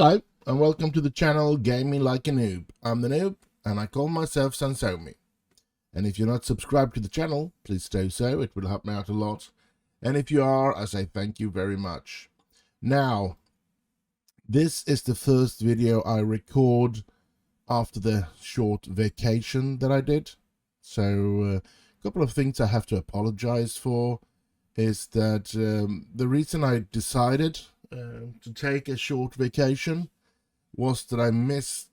Hello and welcome to the channel Gaming Like a Noob. I'm the Noob and I call myself Sansomi. And if you're not subscribed to the channel, please do so, it will help me out a lot. And if you are, I say thank you very much. Now, this is the first video I record after the short vacation that I did. So a couple of things I have to apologize for is that the reason I decided to take a short vacation was that I missed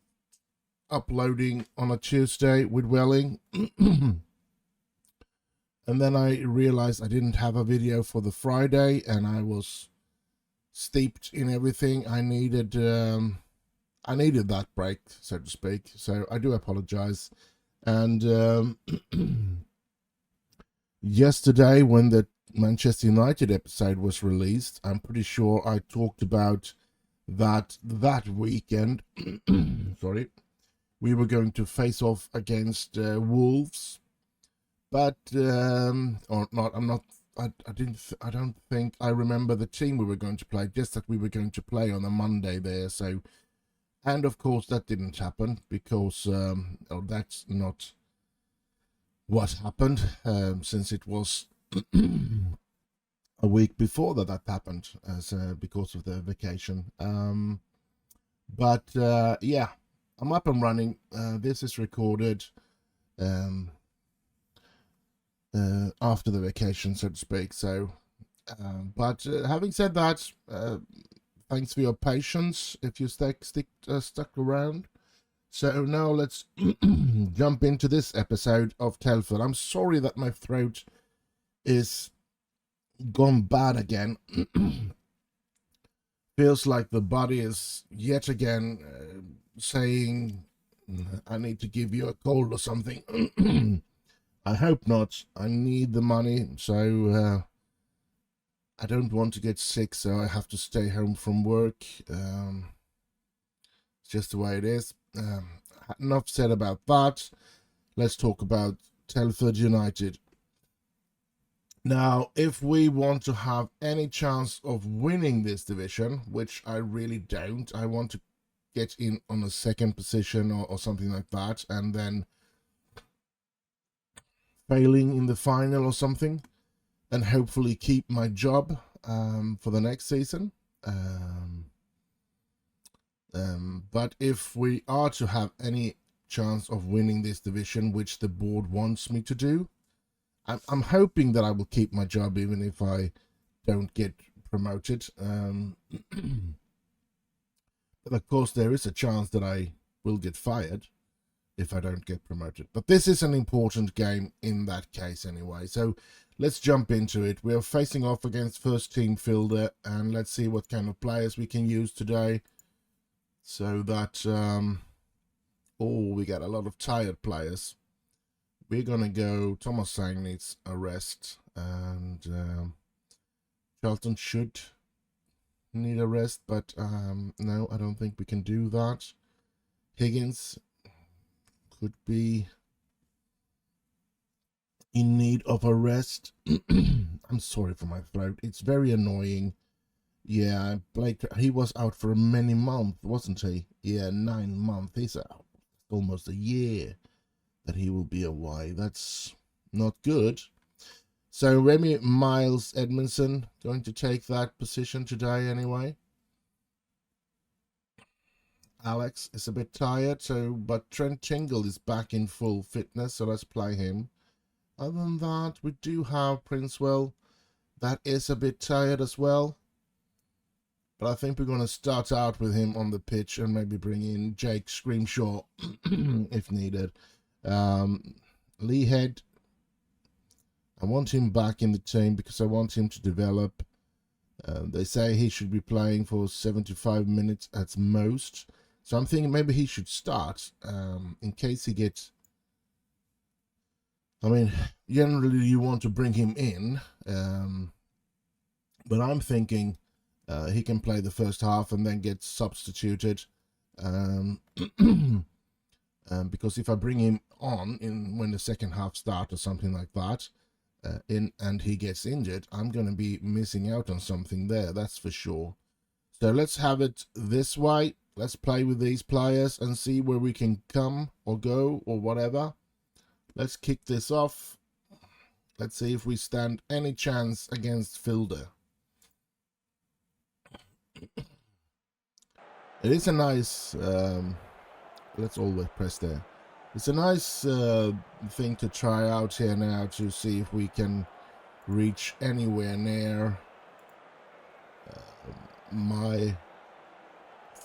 uploading on a Tuesday with Welling. And then I realized I didn't have a video for the Friday and I was steeped in everything. I needed that break, so to speak. So I do apologize. And yesterday when the Manchester United episode was released, I'm pretty sure I talked about that weekend sorry, we were going to face off against Wolves, but or not, I don't think I remember the team we were going to play, just that we were going to play on a Monday there. So, and of course that didn't happen because that's not what happened, since it was a week before that happened, as because of the vacation. But yeah, I'm up and running. This is recorded after the vacation, so to speak. So but having said that, thanks for your patience if you stuck around. So now let's jump into this episode of Telford. I'm sorry that my throat is gone bad again. Feels like the body is yet again saying I need to give you a cold or something. I hope not. I need the money, so I don't want to get sick, so I have to stay home from work. It's just the way it is. Enough said about that. Let's talk about Telford United. Now, if we want to have any chance of winning this division, which I really don't, I want to get in on a second position or something like that, and then failing in the final or something, and hopefully keep my job for the next season. But if we are to have any chance of winning this division, which the board wants me to do, I'm hoping that I will keep my job even if I don't get promoted. But of course, there is a chance that I will get fired if I don't get promoted. But this is an important game in that case anyway. So let's jump into it. We are facing off against first team Fielder, and let's see what kind of players we can use today. So that, we got a lot of tired players. We're going to go, Thomas Sang needs a rest, and Charlton should need a rest, but no, I don't think we can do that. Higgins could be in need of a rest. I'm sorry for my throat. It's very annoying. Yeah, Blake, he was out for many months, wasn't he? Yeah, 9 months. He's out almost a year that he will be away. That's not good. So Remy Miles Edmondson going to take that position today anyway. Alex is a bit tired, but Trent Tingle is back in full fitness, so let's play him. Other than that, we do have Princewell. That is a bit tired as well. But I think we're going to start out with him on the pitch and maybe bring in Jake Screamshaw if needed. Lee Head, I want him back in the team because I want him to develop. They say he should be playing for 75 minutes at most. So I'm thinking maybe he should start in case he gets... I mean, generally you want to bring him in. But I'm thinking he can play the first half and then get substituted. Because if I bring him on when the second half starts or something like that, and he gets injured, I'm going to be missing out on something there, that's for sure. So let's have it this way. Let's play with these players and see where we can come or go or whatever. Let's kick this off. Let's see if we stand any chance against Filder. It is a nice... let's always press there. It's a nice thing to try out here now to see if we can reach anywhere near my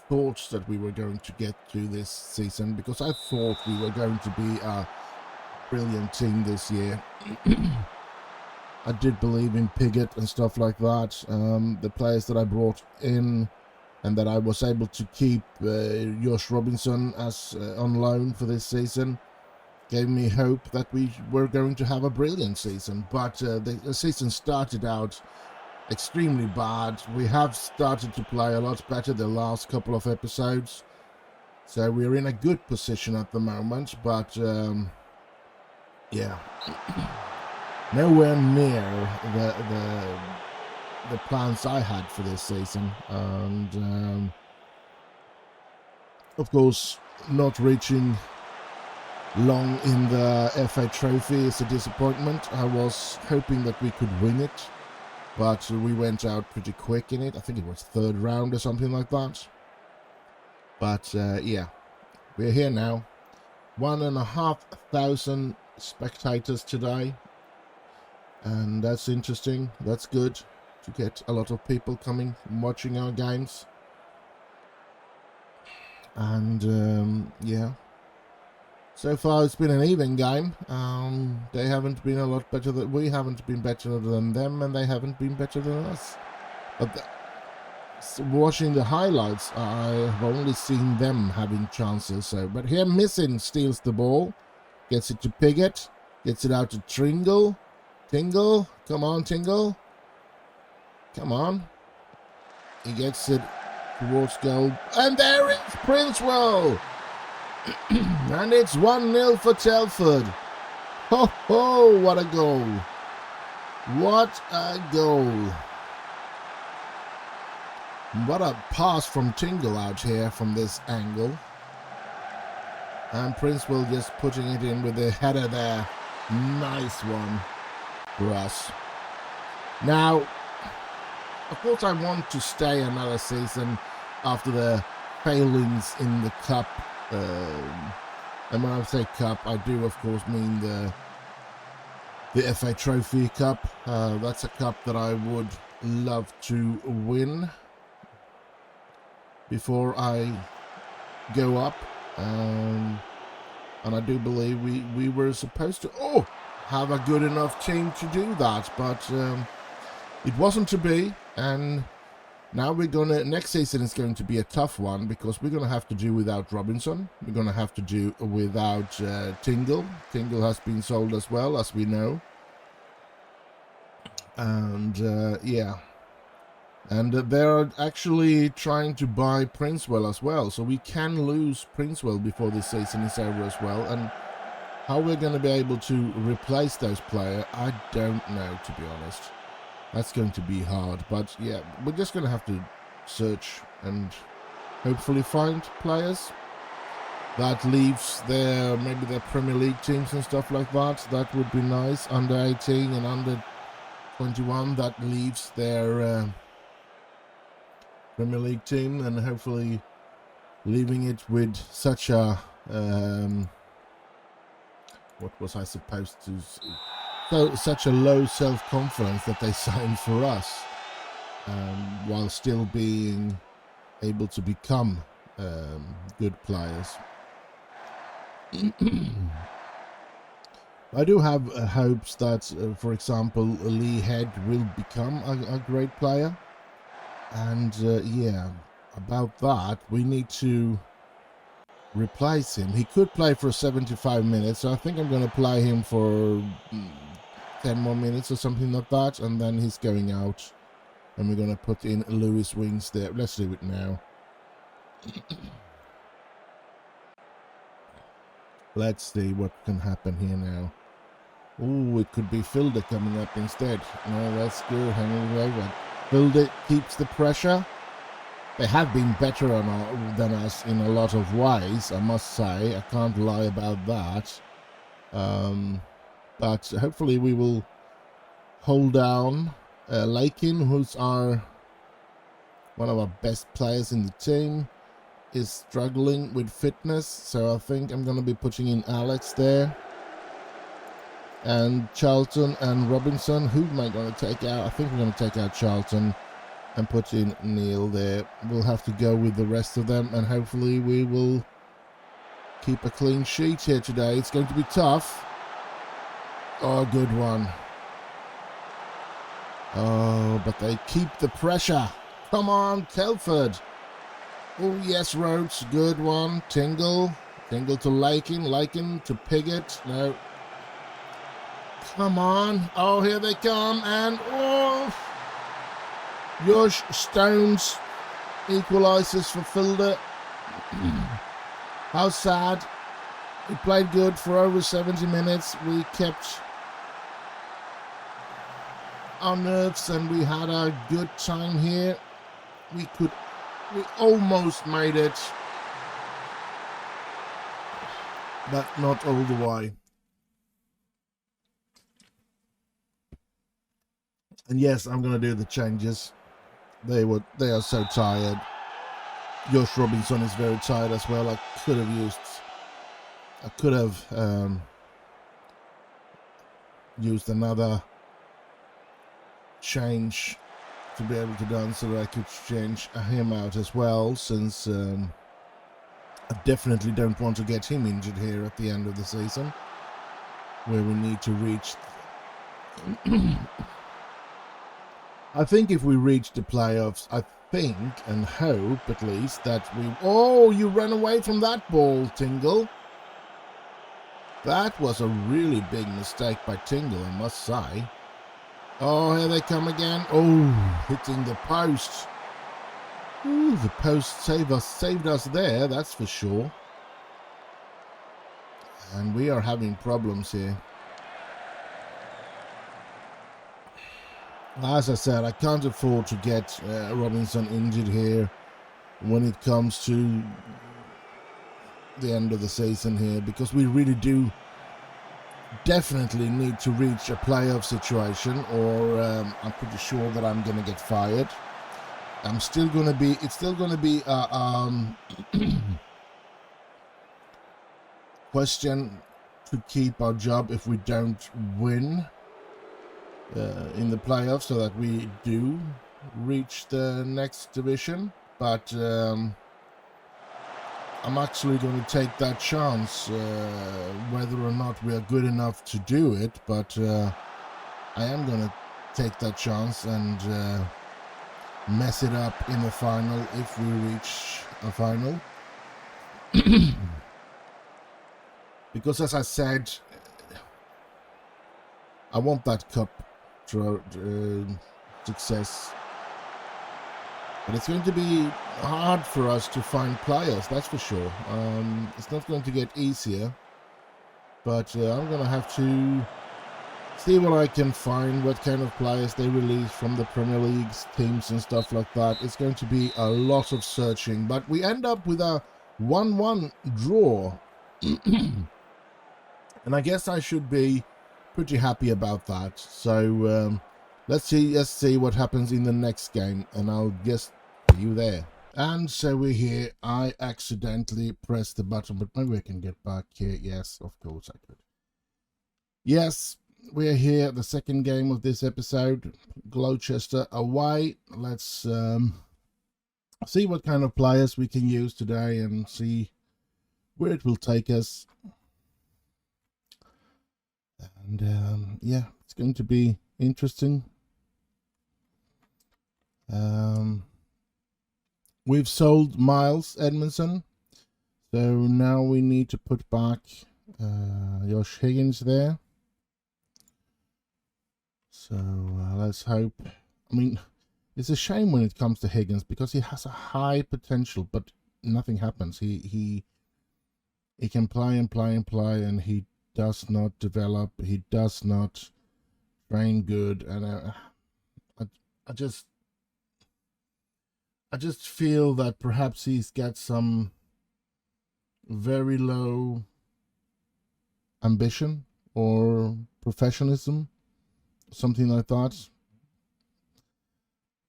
thoughts that we were going to get through this season, because I thought we were going to be a brilliant team this year. I did believe in Piggott and stuff like that. The players that I brought in and that I was able to keep, Josh Robinson as on loan for this season, gave me hope that we were going to have a brilliant season. But the season started out extremely bad. We have started to play a lot better the last couple of episodes, so we're in a good position at the moment, but yeah, nowhere near the plans I had for this season. And of course, not reaching long in the FA Trophy is a disappointment. I was hoping that we could win it, but we went out pretty quick in it. I think it was third round or something like that. But yeah, we're here now. 1,500 spectators today, and that's interesting. That's good to get a lot of people coming and watching our games. And yeah, so far it's been an even game. They haven't been a lot better than we haven't been better than them, and they haven't been better than us. But watching the highlights, I have only seen them having chances. So, but here Missing steals the ball, gets it to Piggott, gets it out to Tingle. Tingle, come on, Tingle, come on. He gets it towards goal, and there is Princewell. And it's 1-0 for Telford. Ho ho, what a goal. What a goal. What a pass from Tingle out here from this angle. And Princewell just putting it in with the header there. Nice one for us. Now, of course I want to stay another season after the failings in the cup. And when I say cup, I do of course mean the FA Trophy Cup. That's a cup that I would love to win before I go up. And I do believe we were supposed to have a good enough team to do that, but it wasn't to be. And now next season is going to be a tough one, because we're gonna have to do without Robinson. We're gonna have to do without Tingle. Tingle has been sold as well, as we know. And yeah, and they're actually trying to buy Princewell as well, so we can lose Princewell before this season is over as well. And how we're going to be able to replace those players, I don't know, to be honest. That's going to be hard, but yeah, we're just going to have to search and hopefully find players. That leaves maybe their Premier League teams and stuff like that. That would be nice. Under 18 and under 21, that leaves their Premier League team, and hopefully leaving it with such a what was I supposed to say? Such a low self-confidence that they signed for us, while still being able to become good players. I do have hopes that, for example, Lee Head will become a great player. And yeah, about that, we need to replace him. He could play for 75 minutes, so I think I'm going to play him for 10 more minutes or something like that, and then he's going out, and we're going to put in Lewis Wings there. Let's do it now. Let's see what can happen here now. Oh, it could be Filder coming up instead. No, that's good. Hanging over. Filder keeps the pressure. They have been better than us in a lot of ways, I must say. I can't lie about that. But hopefully we will hold down Lakin, who's one of our best players in the team, is struggling with fitness, so I think I'm going to be putting in Alex there. And Charlton and Robinson, who am I going to take out? I think we're going to take out Charlton and put in Neil there. We'll have to go with the rest of them, and hopefully we will keep a clean sheet here today. It's going to be tough. Oh, good one. Oh, but they keep the pressure. Come on, Telford. Oh, yes, Rhodes. Good one. Tingle. Tingle to Lakin. Lakin to Piggott. No. Come on. Oh, here they come. And, oh, Josh Stones equalises for Filder. How sad. We played good for over 70 minutes. We kept our nerves and we had a good time here. We almost made it, but not all the way. And yes, I'm going to do the changes. They are so tired. Josh Robinson is very tired as well. I could have used another change to be able to done so that I could change him out as well, since I definitely don't want to get him injured here at the end of the season, where we need to reach. I think if we reach the playoffs, I think and hope at least that we... Oh, you ran away from that ball, Tingle. That was a really big mistake by Tingle, I must say. Oh, here they come again. Oh, hitting the post. Ooh, the post saved us there, that's for sure. And we are having problems here. As I said, I can't afford to get Robinson injured here when it comes to the end of the season here, because we really do definitely need to reach a playoff situation, or I'm pretty sure that I'm going to get fired. It's still going to be a question to keep our job if we don't win in the playoffs, so that we do reach the next division. But I'm actually going to take that chance, whether or not we are good enough to do it, but I am going to take that chance and mess it up in the final if we reach a final. Because as I said, I want that cup success. But it's going to be hard for us to find players, that's for sure. It's not going to get easier, but I'm going to have to see what I can find, what kind of players they release from the Premier League's teams and stuff like that. It's going to be a lot of searching, but we end up with a 1-1 draw. And I guess I should be pretty happy about that. So let's see what happens in the next game, and I'll just see you there. And so we're here. I accidentally pressed the button, but maybe I can get back here. Yes, of course I could. Yes, we're here, the second game of this episode. Gloucester away. Let's see what kind of players we can use today and see where it will take us. And yeah, it's going to be interesting. We've sold Miles Edmondson, so now we need to put back Josh Higgins there. So let's hope. I mean, it's a shame when it comes to Higgins, because he has a high potential, but nothing happens. He can play and play and play, and he does not develop. He does not train good, and I just feel that perhaps he's got some very low ambition or professionalism, something like that.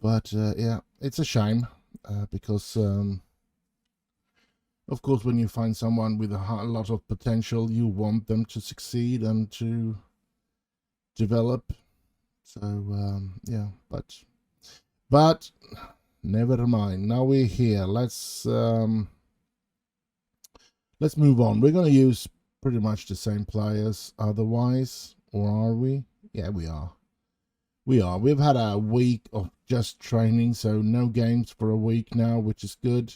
But yeah, it's a shame because of course when you find someone with a lot of potential, you want them to succeed and to develop. So yeah, but never mind. Now we're here. Let's move on. We're going to use pretty much the same players otherwise, or are we? Yeah, we are. We've had a week of just training, so no games for a week now, which is good.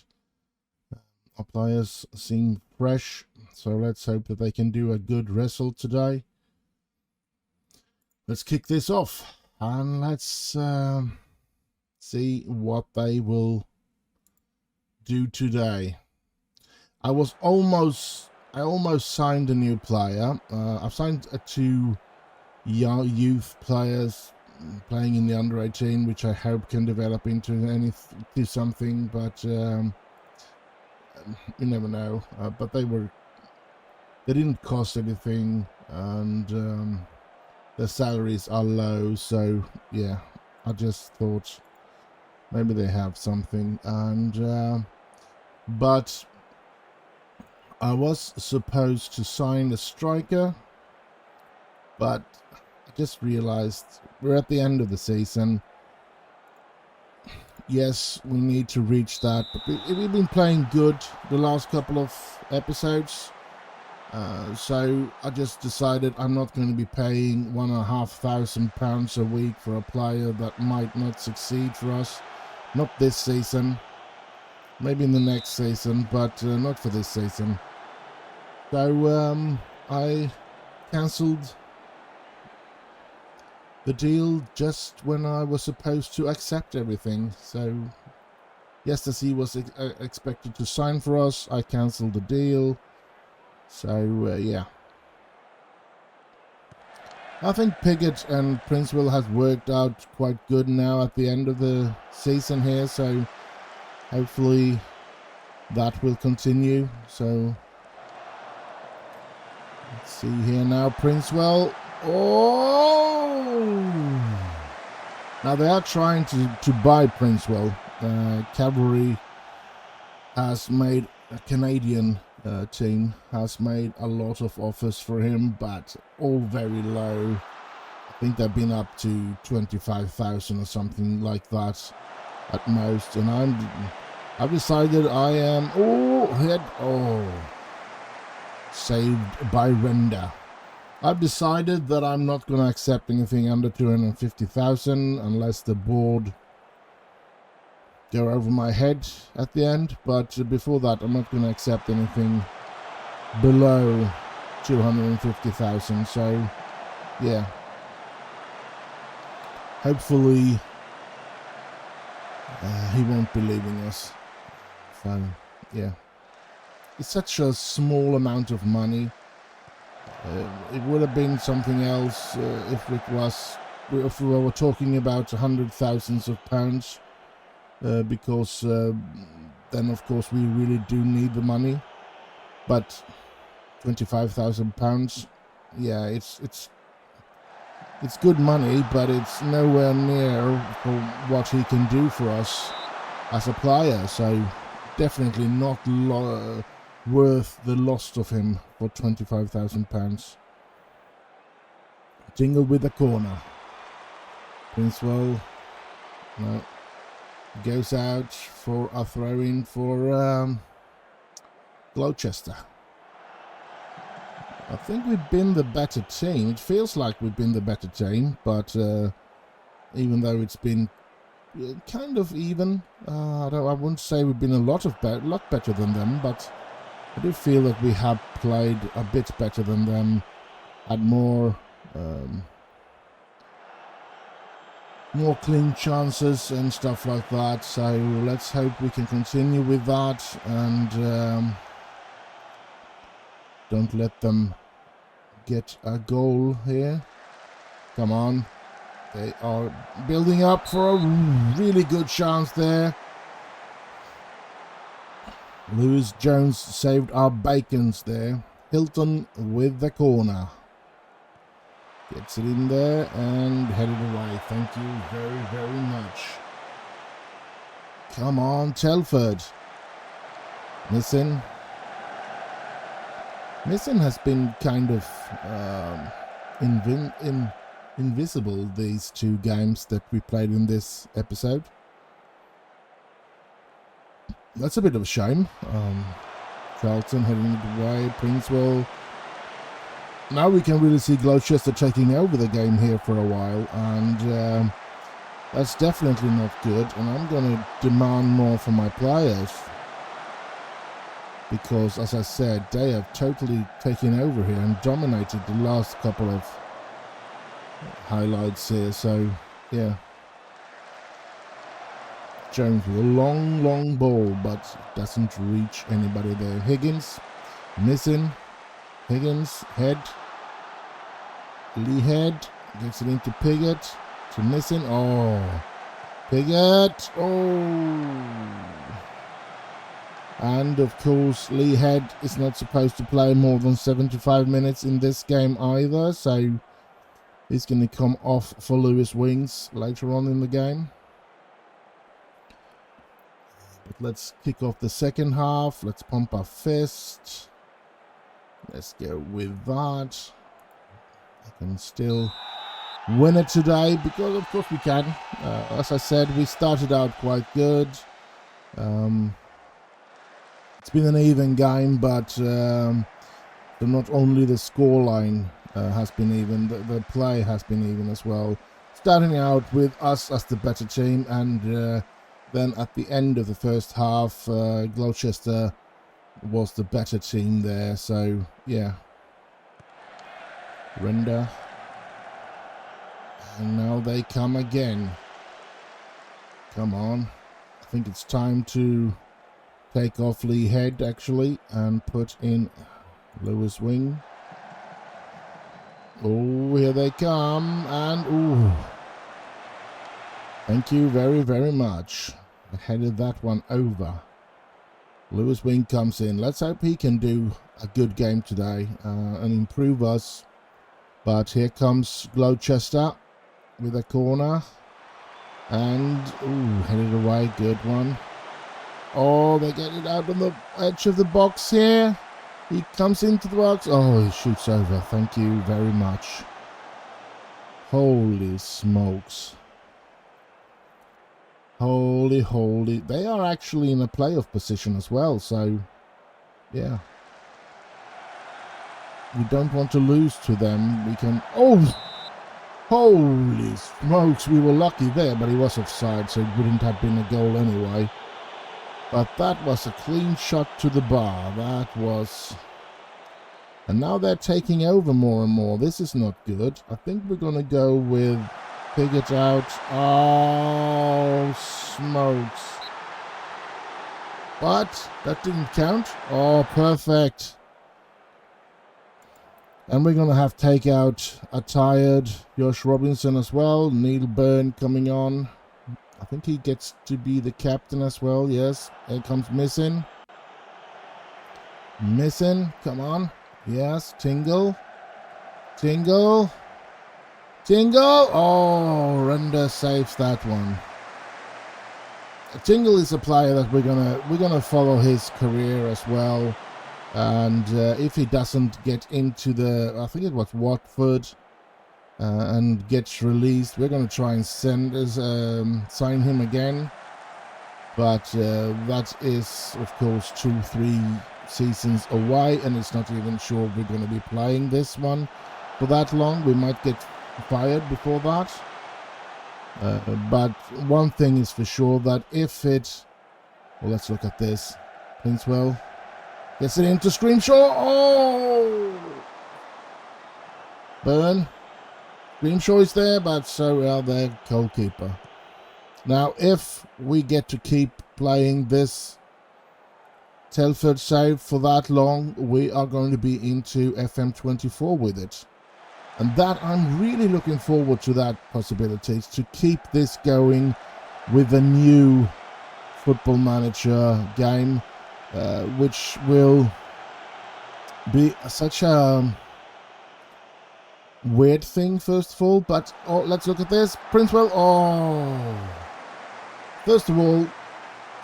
Our players seem fresh, so let's hope that they can do a good result today. Let's kick this off and let's see what they will do today. I almost signed a new player. I've signed two youth players playing in the under 18, which I hope can develop into something, but you never know. But they didn't cost anything, and the salaries are low, so yeah, I just thought maybe they have something. And but I was supposed to sign a striker, but I just realized we're at the end of the season. Yes, we need to reach that, but we've been playing good the last couple of episodes. So I just decided I'm not going to be paying £1,500 a week for a player that might not succeed for us. Not this season. Maybe in the next season, but not for this season. So I cancelled the deal just when I was supposed to accept everything. So just as he was expected to sign for us, I cancelled the deal. So yeah, I think Piggott and Princeville has worked out quite good now at the end of the season here, so hopefully that will continue. So let's see here now, Princeville. Oh, now they are trying to buy Princeville. Cavalry has made a Canadian team has made a lot of offers for him, but all very low. I think they've been up to 25,000 or something like that at most. And I've decided I am saved by render. I've decided that I'm not going to accept anything under 250,000 unless the board go over my head at the end, but before that I'm not going to accept anything below 250,000. So yeah, hopefully he won't be leaving us. So yeah, it's such a small amount of money. It would have been something else if we were talking about £100,000s of pounds. Because then of course we really do need the money, but £25,000, yeah, it's good money, but it's nowhere near for what he can do for us as a player. So definitely not worth the loss of him for £25,000. Jingle with the corner. Princeville, no. Goes out for a throw-in for Gloucester. I think we've been the better team. It feels like we've been the better team, but even though it's been kind of even, I wouldn't say we've been a lot better than them, but I do feel that we have played a bit better than them, had more clean chances and stuff like that. So let's hope we can continue with that and don't let them get a goal here. Come on, they are building up for a really good chance there. Lewis Jones saved our bacons there. Hilton with the corner. Gets it in there and headed away. Thank you very, very much. Come on, Telford. Missing. Missing has been kind of invisible these 2 games that we played in this episode. That's a bit of a shame. Charlton heading it away. Princewell. Now we can really see Gloucester taking over the game here for a while, and that's definitely not good, and I'm going to demand more from my players, because as I said, they have totally taken over here and dominated the last couple of highlights here. So yeah, Jones with a long ball, but doesn't reach anybody there. Higgins missing. Higgins, head. Lee Head gets it into Piggott. To missing. Oh. Piggott. Oh. And of course, Lee Head is not supposed to play more than 75 minutes in this game either. So he's going to come off for Lewis Wings later on in the game. But let's kick off the second half. Let's pump our fist. Let's go with that. I can still win it today, because of course we can. As I said, we started out quite good. It's been an even game, but not only the scoreline has been even, the play has been even as well. Starting out with us as the better team, and then at the end of the first half, Gloucester was the better team there. So yeah, Render, and now they come again. Come on, I think it's time to take off Lee Head actually and put in Lewis Wing. Oh, here they come, and ooh, thank you very, very much. I headed that one over. Lewis Wing comes in. Let's hope he can do a good game today and improve us. But here comes Gloucester with a corner. And, ooh, headed away. Good one. Oh, they get it out on the edge of the box here. He comes into the box. Oh, he shoots over. Thank you very much. Holy smokes. Holy. They are actually in a playoff position as well, so yeah. We don't want to lose to them. We can... Oh! Holy smokes, we were lucky there, but he was offside, so it wouldn't have been a goal anyway. But that was a clean shot to the bar. That was... And now they're taking over more and more. This is not good. I think we're going to go with... Piggott out. Oh, smokes. But that didn't count. Oh, perfect. And we're going to have take out a tired Josh Robinson as well. Neil Byrne coming on. I think he gets to be the captain as well. Yes. Here comes Missing. Missing. Come on. Yes. Tingle. Tingle. Tingle! Oh, Render saves that one. Tingle is a player that we're gonna follow his career as well, and if he doesn't get into the, I think it was Watford, and gets released, we're gonna try and sign him again. But that is, of course, 2-3 seasons away, and it's not even sure we're gonna be playing this one for that long. We might get fired before that, but one thing is for sure, that if it, well, let's look at this. Princewell gets it into Screamshaw. Oh, Byrne. Screamshaw is there, but so are their goalkeeper. Now if we get to keep playing this Telford save for that long, we are going to be into FM24 with it. And that, I'm really looking forward to that possibility, to keep this going with a new Football Manager game. which will be such a weird thing, first of all. But let's look at this. Princewell, first of all,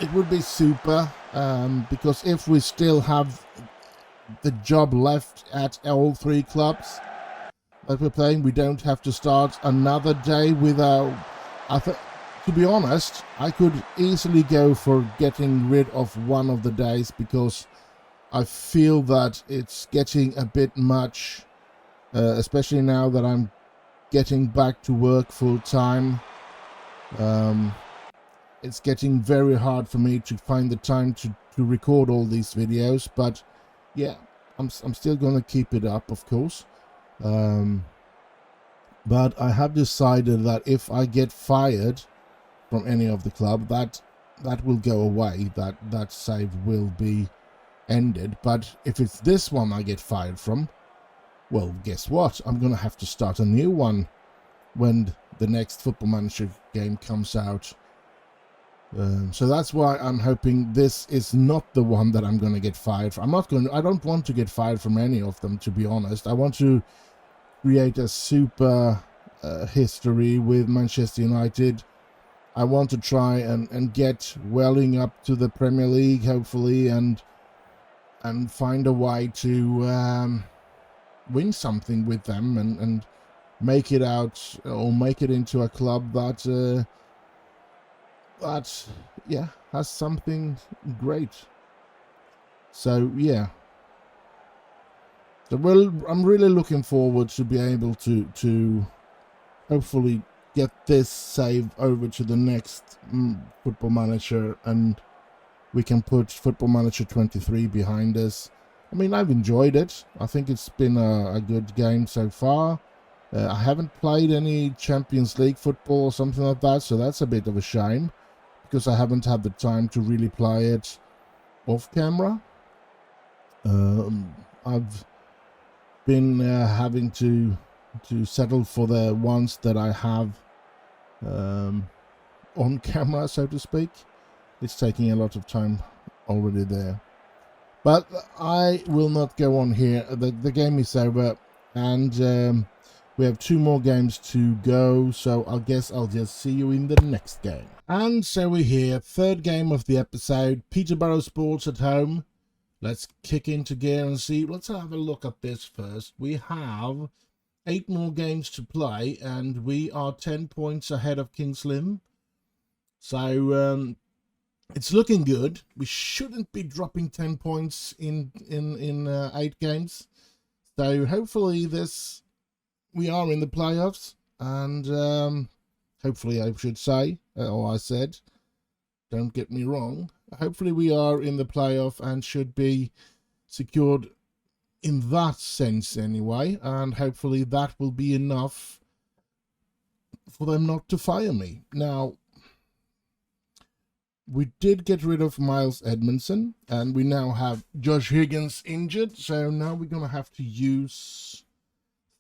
it would be super, because if we still have the job left at all 3 clubs that we're playing, we don't have to start another day without... to be honest, I could easily go for getting rid of one of the days, because I feel that it's getting a bit much, especially now that I'm getting back to work full time. It's getting very hard for me to find the time to record all these videos, but yeah, I'm still gonna keep it up, of course. But I have decided that if I get fired from any of the club, that will go away, that save will be ended. But if it's this one I get fired from, well, guess what? I'm gonna have to start a new one when the next Football Manager game comes out. So that's why I'm hoping this is not the one that I'm going to get fired from. I don't want to get fired from any of them, to be honest. I want to create a super history with Manchester United. I want to try and get Welling up to the Premier League, hopefully, and find a way to win something with them and make it out, or make it into a club that yeah, has something great. So yeah, so I'm really looking forward to be able to hopefully get this save over to the next Football Manager, and we can put Football Manager 23 behind us. I mean, I've enjoyed it. I think it's been a good game so far. I haven't played any Champions League football or something like that, so that's a bit of a shame, because I haven't had the time to really play it off camera. I've been having to settle for the ones that I have on camera, so to speak. It's taking a lot of time already there. But I will not go on here. The game is over, and we have 2 more games to go, so I guess I'll just see you in the next game. And so we're here, 3rd game of the episode, Peterborough Sports at home. Let's kick into gear and see. Let's have a look at this first. We have 8 more games to play, and we are 10 points ahead of Kings Lynn. So it's looking good. We shouldn't be dropping 10 points in 8 games. So hopefully we are in the playoffs, and hopefully, I should say, or I said, don't get me wrong, hopefully we are in the playoff and should be secured in that sense anyway, and hopefully that will be enough for them not to fire me. Now, we did get rid of Miles Edmondson, and we now have Josh Higgins injured, so now we're going to have to use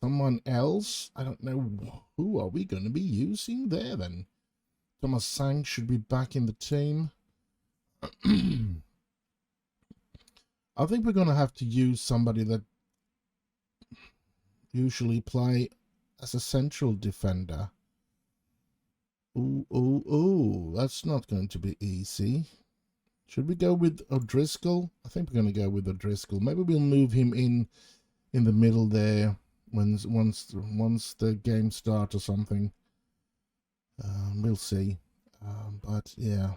someone else. I don't know, who are we going to be using there then? Thomas Sang should be back in the team. I think we're going to have to use somebody that usually play as a central defender. Ooh, that's not going to be easy. Should we go with O'Driscoll? I think we're going to go with O'Driscoll. Maybe we'll move him in the middle there once the game starts or something. We'll see. But yeah,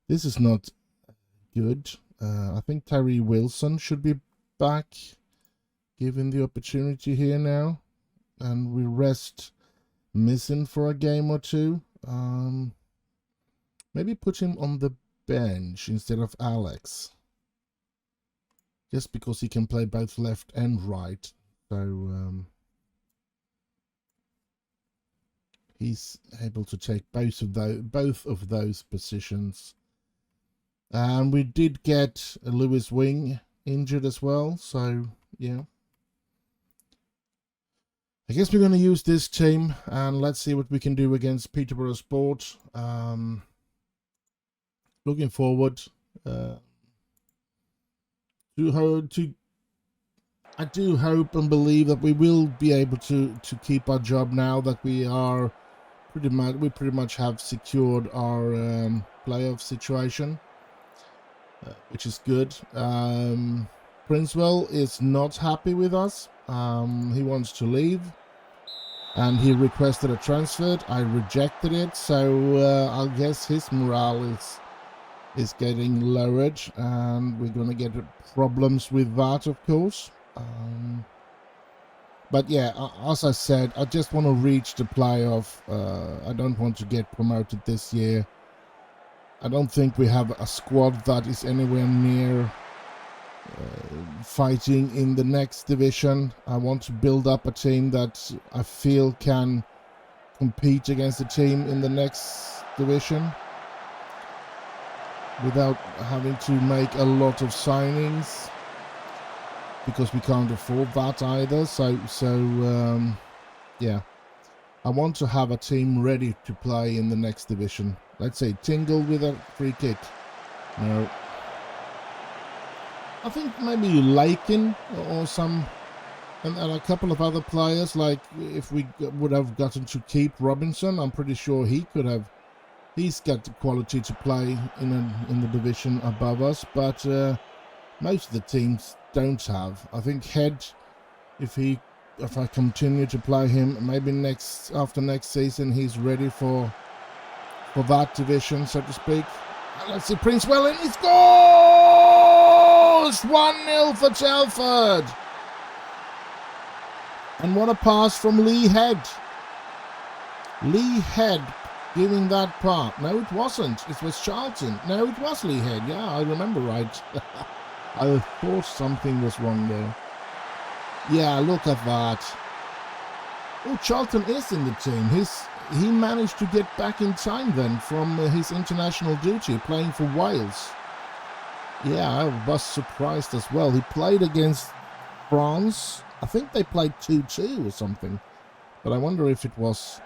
this is not good. I think Tyree Wilson should be back, given the opportunity here now, and we rest Missing for a game or 2. Maybe put him on the bench instead of Alex, just because he can play both left and right. So he's able to take both of those positions. And we did get Lewis Wing injured as well, so yeah. I guess we're going to use this team, and let's see what we can do against Peterborough Sport. Looking forward. I do hope and believe that we will be able to keep our job now that we pretty much have secured our playoff situation, which is good. Princewell is not happy with us. He wants to leave, and he requested a transfer. I rejected it, so I guess his morale is getting lowered, and we're gonna get problems with that, of course. But yeah, as I said, I just want to reach the playoff. I don't want to get promoted this year. I don't think we have a squad that is anywhere near fighting in the next division. I want to build up a team that I feel can compete against the team in the next division without having to make a lot of signings, because we can't afford that either. So yeah, I want to have a team ready to play in the next division. Let's say Tingle with a free kick. No. I think maybe Lakin or some, and a couple of other players, like if we would have gotten to keep Robinson, I'm pretty sure he could have. He's got the quality to play in the division above us, but most of the teams don't have. I think Head, if I continue to play him, maybe after next season he's ready for that division, so to speak. And let's see, Princewell, and he scores! 1-0 for Telford. And what a pass from Lee Head. Lee Head giving that pass. No, it wasn't. It was Charlton. No, it was Lee Head. Yeah, I remember right. I thought something was wrong there. Yeah, look at that. Oh, Charlton is in the team. He managed to get back in time then from his international duty, playing for Wales. Yeah, I was surprised as well. He played against France. I think they played 2-2 or something. But I wonder if it was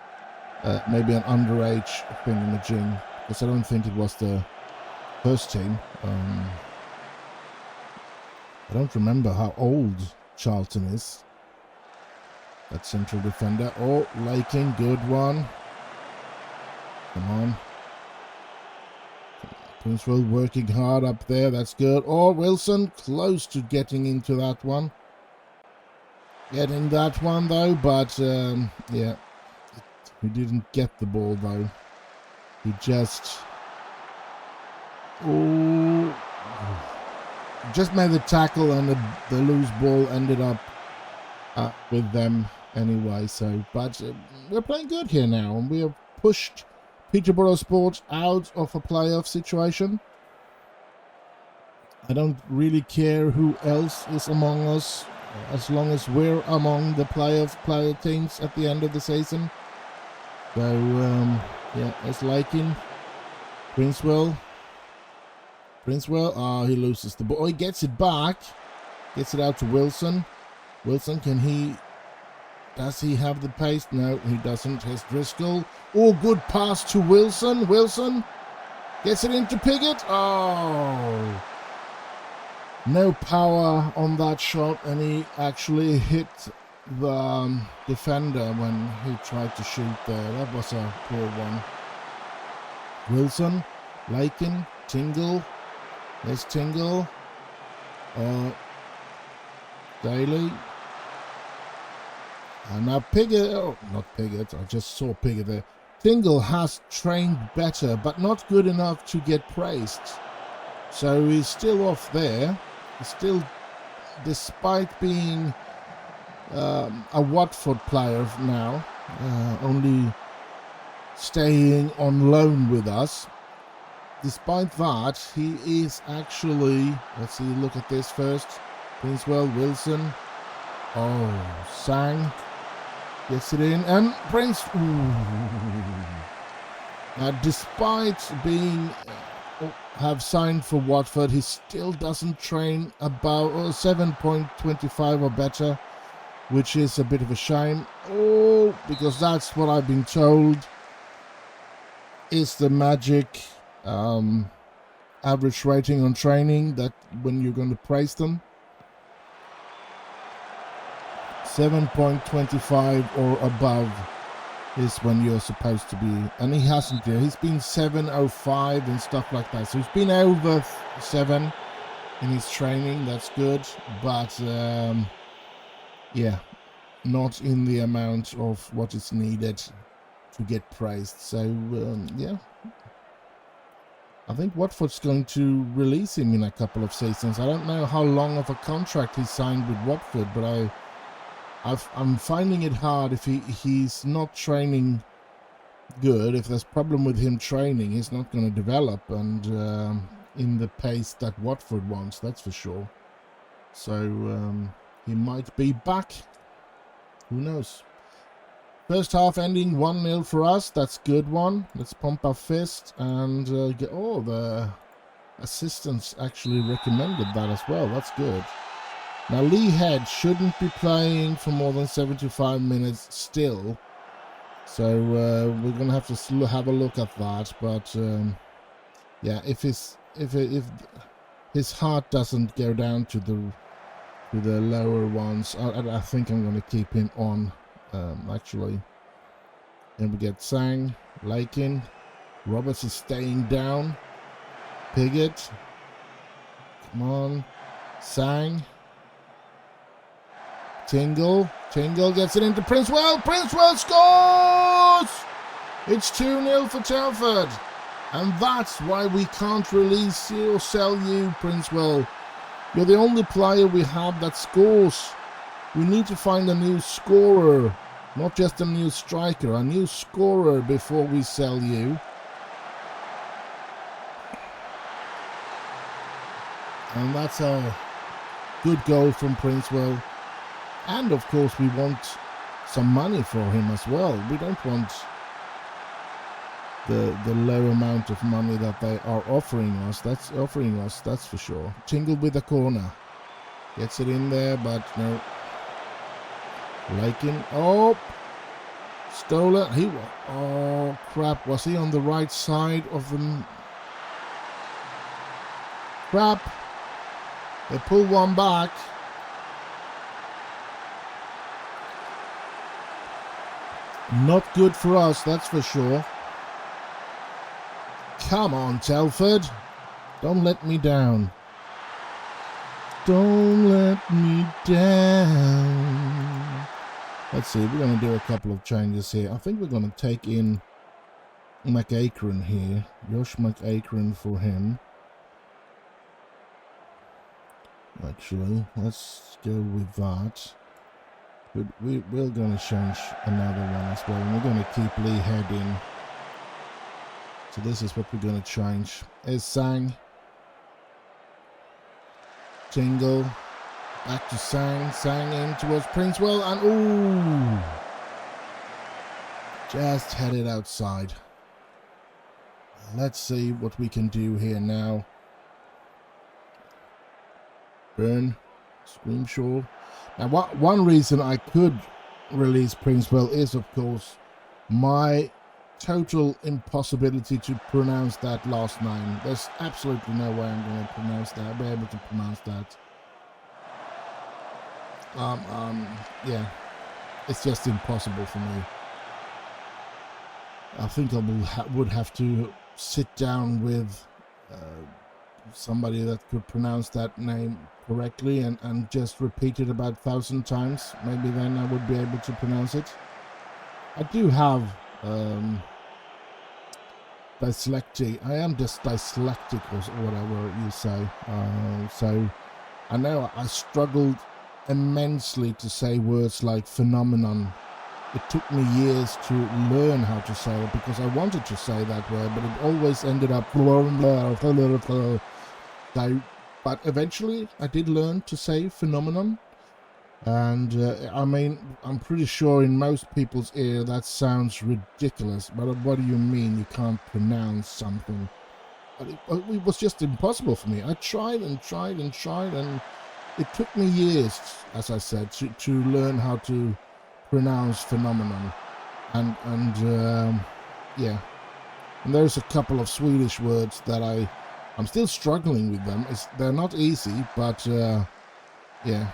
maybe an underage thing in the gym, because I don't think it was the first team. I don't remember how old Charlton is. That central defender. Oh, Lakin, good one. Come on. Princewell working hard up there. That's good. Oh, Wilson close to getting into that one. Getting that one though, but yeah, he didn't get the ball though. He just just made the tackle, and the loose ball ended up with them anyway. So, but we're playing good here now, and we have pushed Peterborough Sports out of a playoff situation. I don't really care who else is among us, as long as we're among the playoff teams at the end of the season. So yeah, it's Lakin. Princewell, he loses the ball. Oh, he gets it back. Gets it out to Wilson. Wilson, does he have the pace? No, he doesn't. Here's Driscoll. Oh, good pass to Wilson. Wilson gets it into Piggott. Oh, no power on that shot, and he actually hit the defender when he tried to shoot there. That was a poor one. Wilson, Lakin, Tingle. There's Tingle. Daly. And now Piggott. Oh, not Piggott. I just saw Piggott there. Tingle has trained better, but not good enough to get praised. So he's still off there. He's still, despite being a Watford player now, only staying on loan with us. Despite that, he is actually, let's see, look at this first. Princewell, Wilson. Oh, Sang gets it in, and Prince. Despite being have signed for Watford, he still doesn't train about 7.25 or better, which is a bit of a shame. Oh, because that's what I've been told is the magic average rating on training, that when you're going to praise them. 7.25 or above is when you're supposed to be, and he hasn't yet. He's been 7.05 and stuff like that, so he's been over 7 in his training. That's good, but yeah, not in the amount of what is needed to get praised. So yeah, I think Watford's going to release him in a couple of seasons. I don't know how long of a contract he signed with Watford, but I'm finding it hard if he's not training good. If there's problem with him training, he's not going to develop and in the pace that Watford wants, that's for sure. So he might be back. Who knows? First half ending 1-0 for us. That's good one. Let's pump our fist and get... Oh, the assistants actually recommended that as well. That's good. Now, Lee Head shouldn't be playing for more than 75 minutes still. So we're going to have to have a look at that. But yeah, if his heart doesn't go down to the lower ones, I think I'm going to keep him on. Actually, and we get Sang, Lakin, Roberts is staying down, Piggott, come on, Sang, Tingle gets it into Princewell scores! It's 2-0 for Telford, and that's why we can't release you or sell you, Princewell. You're the only player we have that scores. We need to find a new scorer, not just a new striker, a new scorer before we sell you. And that's a good goal from Princewell. And of course we want some money for him as well. We don't want the low amount of money that they are offering us. That's for sure. Tingle with the corner. Gets it in there, but no. Lakin, oh, Stoller, oh crap, was he on the right side of the, crap, they pull one back, not good for us, that's for sure. Come on, Telford, don't let me down. Don't let me down. Let's see, we're going to do a couple of changes here. I think we're going to take in McAkron here. Josh McAkron for him. Actually, let's go with that. But we're going to change another one as well. And we're going to keep Lee Head in. So this is what we're going to change. Is Sang. Tingle. Back to Sang in towards Princewell, and ooh, just headed outside. Let's see what we can do here now. Burn, Screamshaw. Now, one reason I could release Princewell is, of course, my total impossibility to pronounce that last name. There's absolutely no way I'm going to pronounce that. I'll be able to pronounce that. Yeah, it's just impossible for me. I think I would have to sit down with somebody that could pronounce that name correctly and just repeat it about 1,000 times. Maybe then I would be able to pronounce it. I do have dyslexic. I am just dyslexic or whatever you say. So I know I struggled immensely to say words like phenomenon. It took me years to learn how to say it because I wanted to say that word, but it always ended up so, but eventually I did learn to say phenomenon, and I mean, I'm pretty sure in most people's ear that sounds ridiculous, but what do you mean you can't pronounce something? But it was just impossible for me. I tried and tried and tried, and it took me years, as I said, to learn how to pronounce phenomenon, and yeah, and there's a couple of Swedish words that I I'm still struggling with them. They're not easy, but yeah,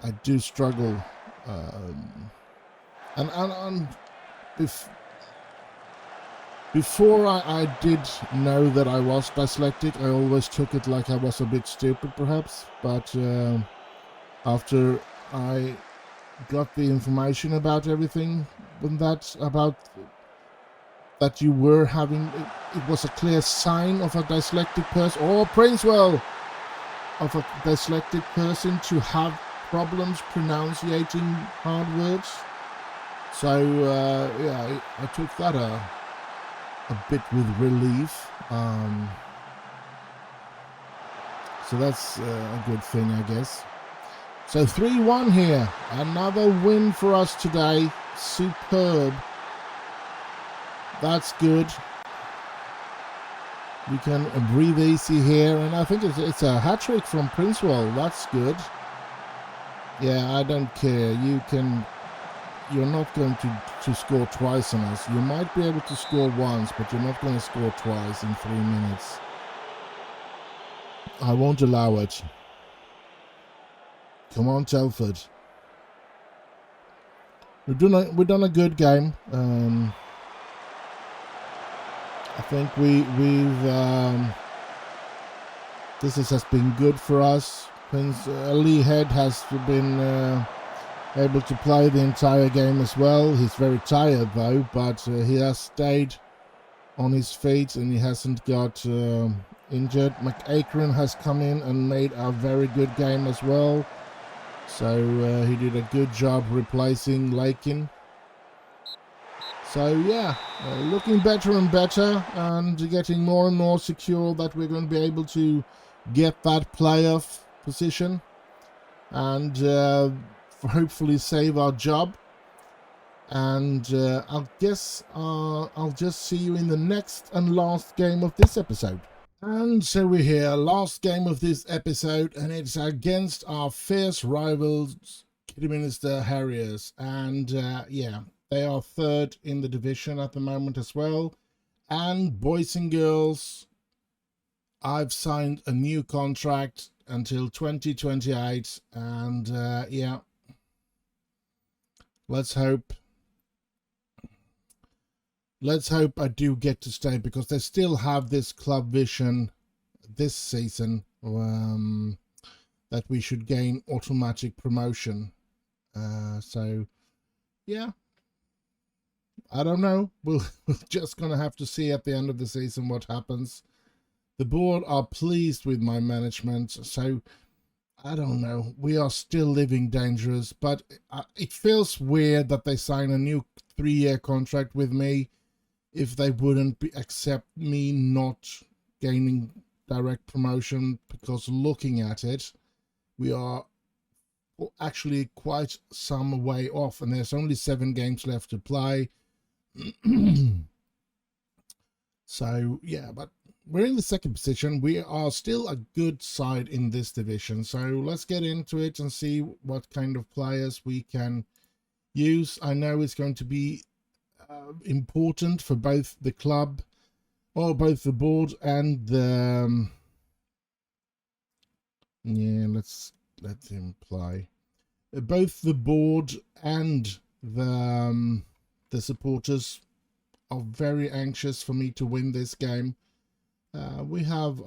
I do struggle. And before I did know that I was dyslexic, I always took it like I was a bit stupid, perhaps. But after I got the information about everything, about that you were having, it was a clear sign of a dyslexic person, or Princewell, of a dyslexic person to have problems pronouncing hard words. So yeah, I took that a bit with relief. So that's a good thing, I guess. So 3-1 here. Another win for us today. Superb. That's good. We can breathe easy here, and I think it's a hat-trick from Princewell. That's good. Yeah, I don't care. You're not going to score twice on us. You might be able to score once, but you're not going to score twice in 3 minutes. I won't allow it. Come on, Telford. We've done a good game. I think this has been good for us. Prince Lee Head has been able to play the entire game as well. He's very tired though, but he has stayed on his feet and he hasn't got injured. McAkron has come in and made a very good game as well. So he did a good job replacing Lakin. So yeah, looking better and better, and getting more and more secure that we're going to be able to get that playoff position and hopefully save our job. And I guess I'll just see you in the next and last game of this episode. And so we're here, last game of this episode, and it's against our fierce rivals, Kidderminster Harriers. And yeah, they are third in the division at the moment as well. And boys and girls, I've signed a new contract until 2028. And yeah, let's hope I do get to stay, because they still have this club vision this season that we should gain automatic promotion. So yeah, I don't know. We're just gonna have to see at the end of the season what happens. The board are pleased with my management, so I don't know. We are still living dangerous, but it feels weird that they sign a new 3-year contract with me if they wouldn't accept me not gaining direct promotion, because looking at it, we are actually quite some way off, and there's only 7 games left to play. So yeah, but we're in the second position. We are still a good side in this division, so let's get into it and see what kind of players we can use. I know it's going to be important for both the club, or both the board and the yeah, let's let him play. Both the board and the supporters are very anxious for me to win this game. We have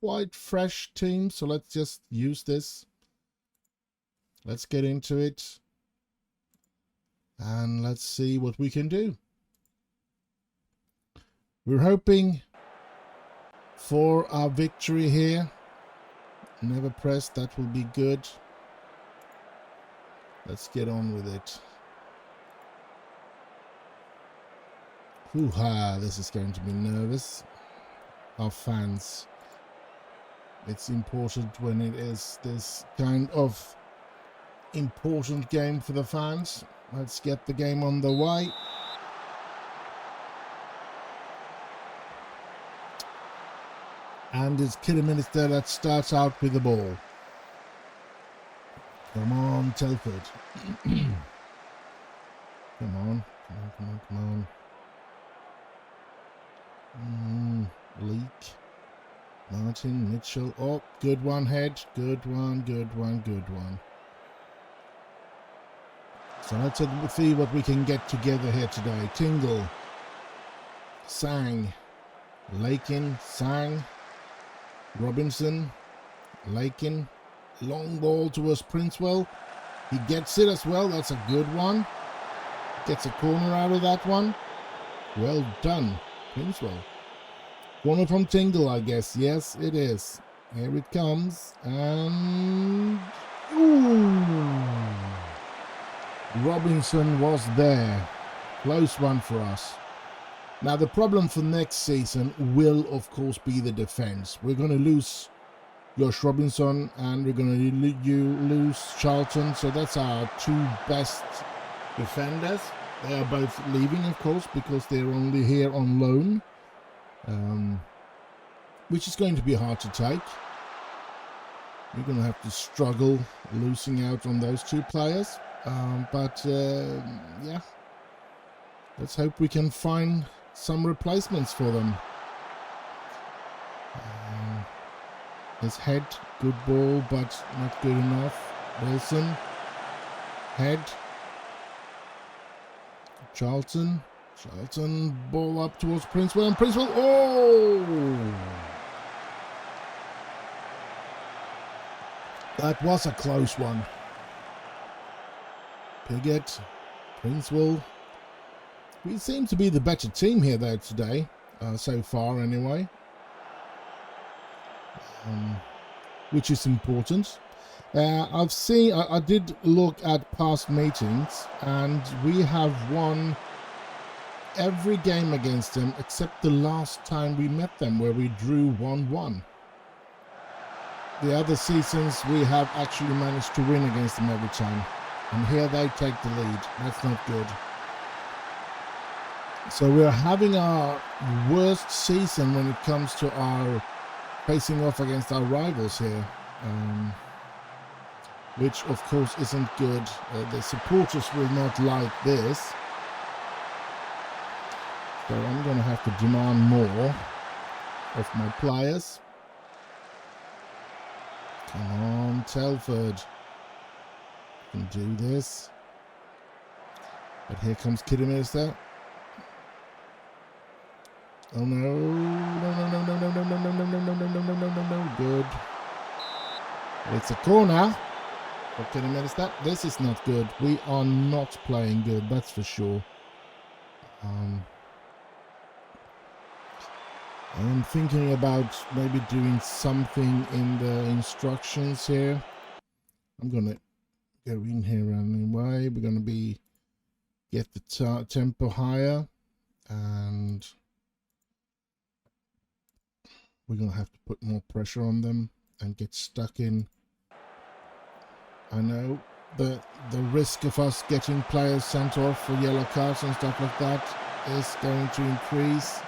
quite fresh team, so let's just use this. Let's get into it. And let's see what we can do. We're hoping for our victory here. Never press, that will be good. Let's get on with it. Hoo-ha, this is going to be nervous. Our fans. It's important when it is this kind of important game for the fans. Let's get the game on the way. And it's Kidderminster that starts out with the ball. Come on, Telford. Come on. Leak. Martin, Mitchell. Oh, good one, Head. Good one, good one, good one. So let's see what we can get together here today. Tingle. Sang. Lakin. Sang. Robinson. Lakin. Long ball towards Princewell. He gets it as well. That's a good one. Gets a corner out of that one. Well done, Princewell. Corner from Tingle, I guess. Yes, it is. Here it comes. And... ooh! Robinson was there. Close one for us. Now, the problem for next season will, of course, be the defense. We're going to lose Josh Robinson and we're going to lose Charlton. So that's our two best defenders. They are both leaving, of course, because they're only here on loan. Which is going to be hard to take. We're going to have to struggle losing out on those two players. Yeah, let's hope we can find some replacements for them. His Head, good ball, but not good enough. Wilson, Head. Charlton, ball up towards Princewell, and Princewell, oh! That was a close one. Piggott, Princewell. We seem to be the better team here though today, so far anyway. Which is important. I did look at past meetings and we have won every game against them except the last time we met them where we drew 1-1. The other seasons we have actually managed to win against them every time. And here they take the lead. That's not good. So we're having our worst season when it comes to our facing off against our rivals here. Which of course isn't good. The supporters will not like this. So I'm going to have to demand more of my players. Come on, Telford. You can do this. But here comes Kidderminster. Oh no. No. Good. It's a corner. What can I manage that? This is not good. We are not playing good, that's for sure. I'm thinking about maybe doing something in the instructions here. I'm gonna go in here anyway. We're gonna get the tempo higher, and we're gonna have to put more pressure on them and get stuck in. I know the risk of us getting players sent off for yellow cards and stuff like that is going to increase,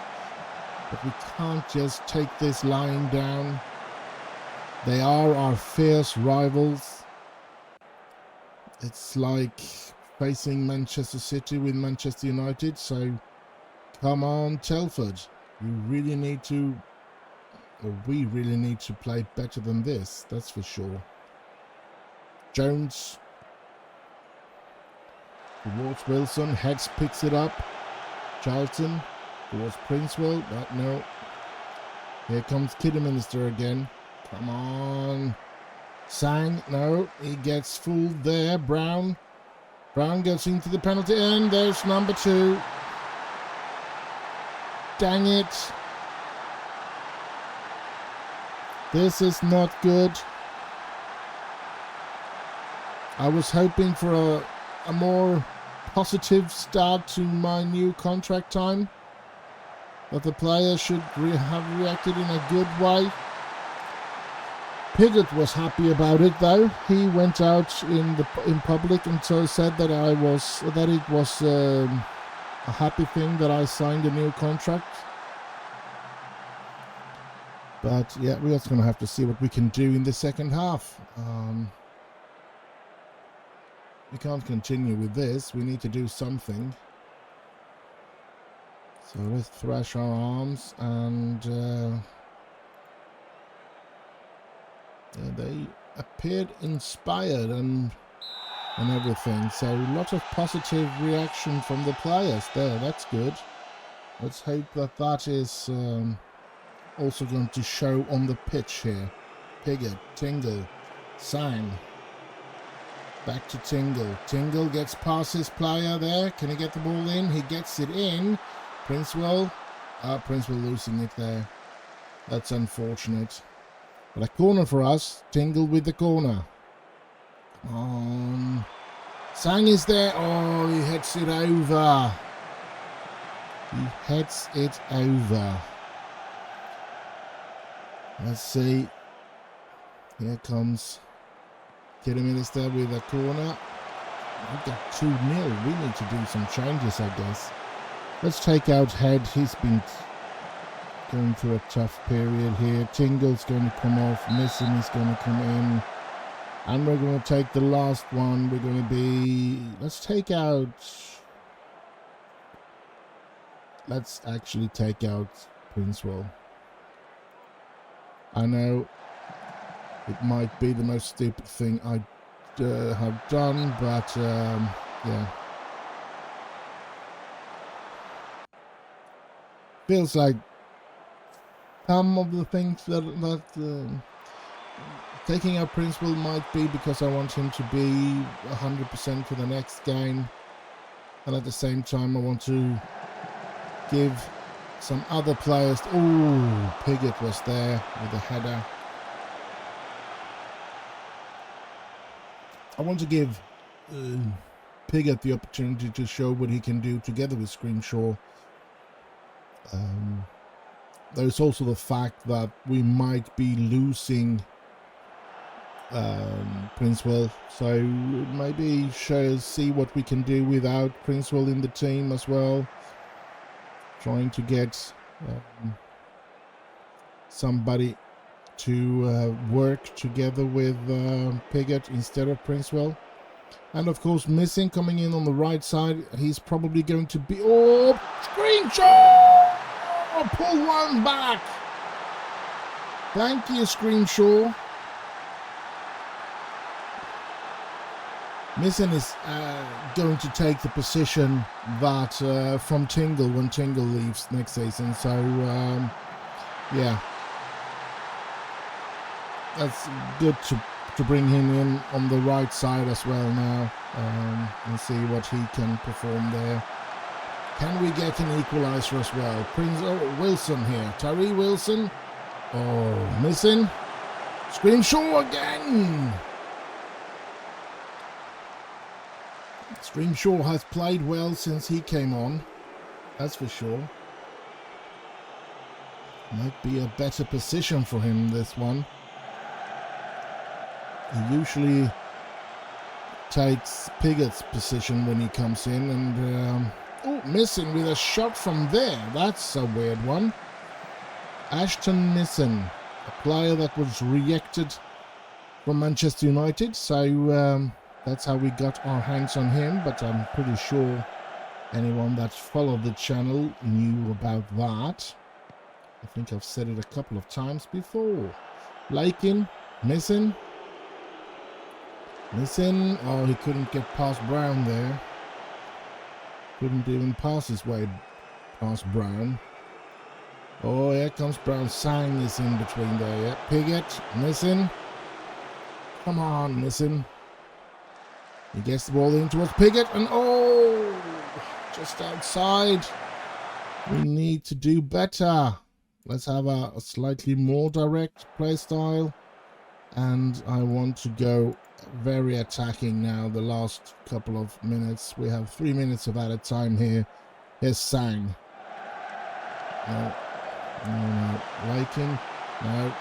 but we can't just take this lying down. They are our fierce rivals. It's like facing Manchester City with Manchester United, so come on, Telford. You really need to, or we really need to play better than this, that's for sure. Jones towards Wilson, Heads picks it up. Charlton towards Princewell, but no. Here comes Kidderminster again. Come on. Sang, no, he gets fooled there. Brown gets into the penalty, and there's number 2. Dang it. This is not good. I was hoping for a more positive start to my new contract time. That the players should have reacted in a good way. Piggott was happy about it though. He went out in public and so said that it was a happy thing that I signed a new contract. But yeah, we're just going to have to see what we can do in the second half. We can't continue with this. We need to do something. So let's thrash our arms, and yeah, they appeared inspired and everything. So a lot of positive reaction from the players there. That's good. Let's hope that that is also going to show on the pitch here. Piggott, Tingle, Sang. Back to Tingle. Tingle gets past his player there. Can he get the ball in? He gets it in. Princewell. Princewell losing it there. That's unfortunate. But a corner for us. Tingle with the corner. Come on. Sang is there. Oh, he heads it over. He heads it over. Let's see. Here comes Kidderminster with a corner. We've got 2-0. We need to do some changes, I guess. Let's take out Head. He's been going through a tough period here. Tingle's going to come off. Missing is going to come in. And we're going to take the last one. We're going to be... Let's take out... Let's actually take out Princewell. I know it might be the most stupid thing I have done, but yeah. Feels like some of the things that taking out Princewell might be because I want him to be 100% for the next game, and at the same time I want to give some other players. Oh, Piggott was there with a header. I want to give Piggott the opportunity to show what he can do together with Screamshaw. There's also the fact that we might be losing Princewell, so maybe see what we can do without Princewell in the team as well. Trying to get somebody to work together with Piggott instead of Princewell. And of course, Missing coming in on the right side. He's probably going to be... Oh, Screamshaw! Oh, pull one back. Thank you, Screamshaw. Missing is going to take the position that from Tingle when Tingle leaves next season. So, yeah. That's good to bring him in on the right side as well now, and see what he can perform there. Can we get an equaliser as well? Wilson here. Tyree Wilson. Oh, Missing. Screamshaw again. Screamshaw has played well since he came on, that's for sure. Might be a better position for him, this one. He usually takes Piggott's position when he comes in, and oh, Missing with a shot from there. That's a weird one. Ashton Missing, a player that was rejected from Manchester United, so that's how we got our hands on him, but I'm pretty sure anyone that followed the channel knew about that. I think I've said it a couple of times before. Lakin, Missing. Oh, he couldn't get past Brown there. Couldn't even pass his way past Brown. Oh, here comes Brown. Sang is in between there. Yeah. Piggott, Missing. Come on, Missing. He gets the ball in towards Piggott, and oh, just outside. We need to do better. Let's have a slightly more direct play style, and I want to go very attacking now. The last couple of minutes, we have 3 minutes of added time here. Here's Sang. No, Lakin. No.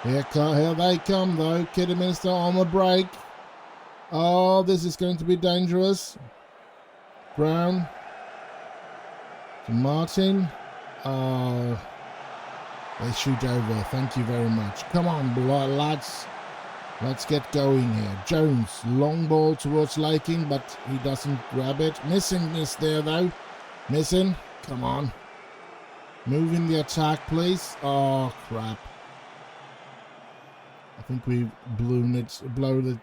Here they come though. Kidderminster on the break. Oh, this is going to be dangerous. Brown. To Martin. Oh, they shoot over. Thank you very much. Come on, lads. Let's get going here. Jones, long ball towards Lakin, but he doesn't grab it. Missing is there though. Missing. Come on. Move in the attack, please. Oh, crap. I think we've blown it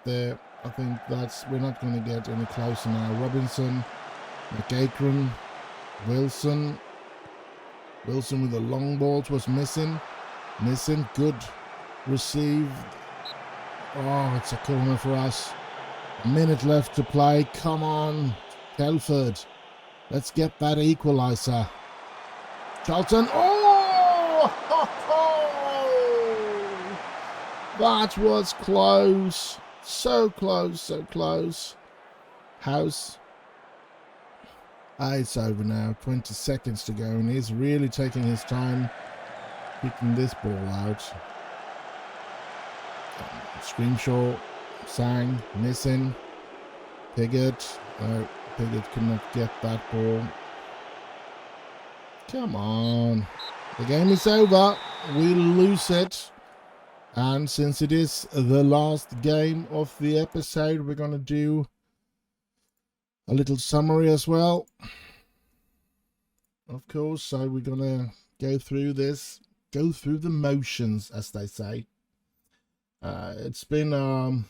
there. I think we're not going to get any closer now. Robinson, McAkron, Wilson. Wilson with the long balls was missing. Good. Received. Oh, it's a corner for us. A minute left to play. Come on, Telford. Let's get that equaliser. Charlton. Oh! That was close. So close, so close. House. It's over now. 20 seconds to go, and he's really taking his time kicking this ball out. Screamshaw, Sang, missing. Piggott. Oh, Piggott could not get that ball. Come on. The game is over. We lose it. And since it is the last game of the episode, we're going to do a little summary as well. Of course, so we're going to go through this, go through the motions, as they say. It's been an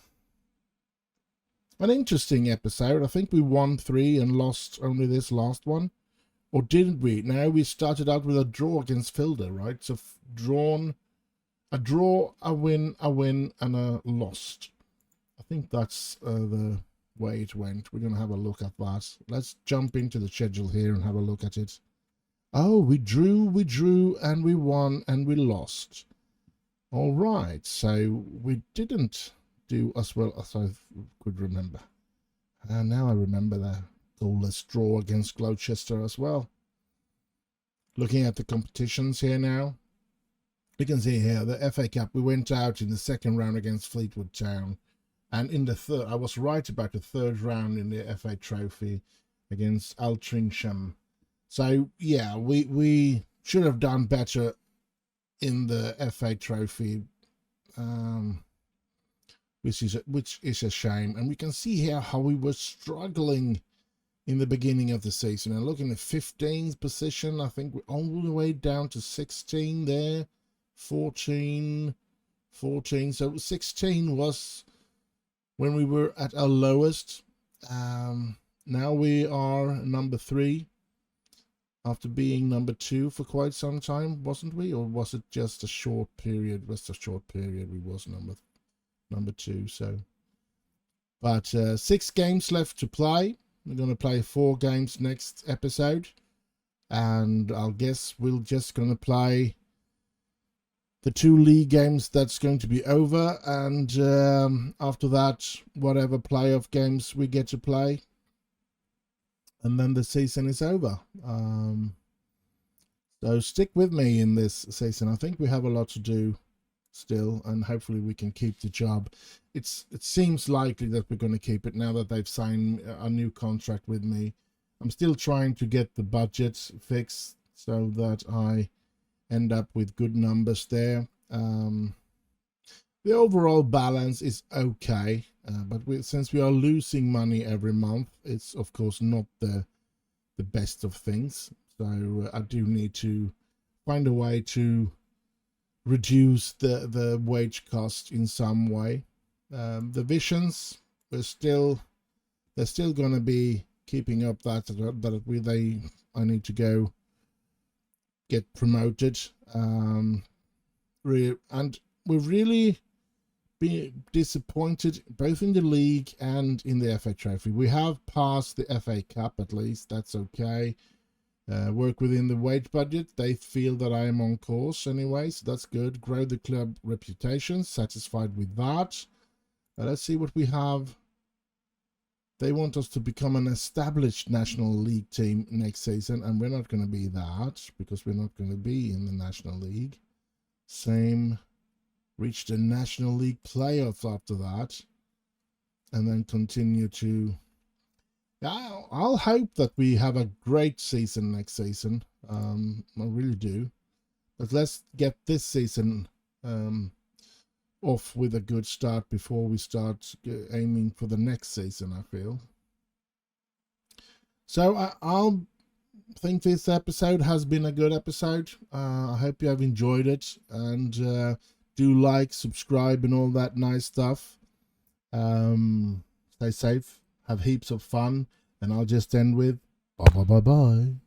interesting episode. I think we won 3 and lost only this last one. Or didn't we? Now we started out with a draw against Filder, right? So a draw, a win, and a lost. I think that's the way it went. We're going to have a look at that. Let's jump into the schedule here and have a look at it. Oh, we drew, and we won, and we lost. All right, so we didn't do as well as I could remember. And now I remember the goalless draw against Gloucester as well. Looking at the competitions here now, you can see here the FA Cup. We went out in the second round against Fleetwood Town, and in the third, I was right about the third round in the FA Trophy against Altrincham. So yeah, we should have done better in the FA Trophy, which is a shame. And we can see here how we were struggling in the beginning of the season. And looking at 15th position, I think we're all the way down to 16 there, 14. So 16 was when we were at our lowest. Now we are number 3. After being number 2 for quite some time, wasn't we? Or was it just a short period? Just a short period we was number 2. So, but 6 games left to play. We're going to play 4 games next episode, and I'll guess we're just going to play the 2 league games that's going to be over, and after that, whatever playoff games we get to play. And then the season is over. So stick with me in this season. I think we have a lot to do still, and hopefully we can keep the job. It seems likely that we're going to keep it now that they've signed a new contract with me. I'm still trying to get the budget fixed so that I end up with good numbers there. The overall balance is okay, but since we are losing money every month, it's of course not the best of things. So I do need to find a way to reduce the wage cost in some way. The Visions, they're still going to be keeping up that I need to go get promoted. And we've really been disappointed both in the league and in the FA Trophy. We have passed the FA Cup, at least that's okay. Work within the wage budget. They feel that I am on course anyway, so that's good. Grow the club reputation, satisfied with that. Let's see what we have. They want us to become an established National League team next season, and we're not going to be that because we're not going to be in the National League. Same. Reach the National League playoffs after that, and then continue to. I'll hope that we have a great season next season. I really do. But let's get this season off with a good start before we start aiming for the next season, I feel. So I'll think this episode has been a good episode. I hope you have enjoyed it, and do like, subscribe, and all that nice stuff. Stay safe, have heaps of fun, and I'll just end with bye bye bye bye.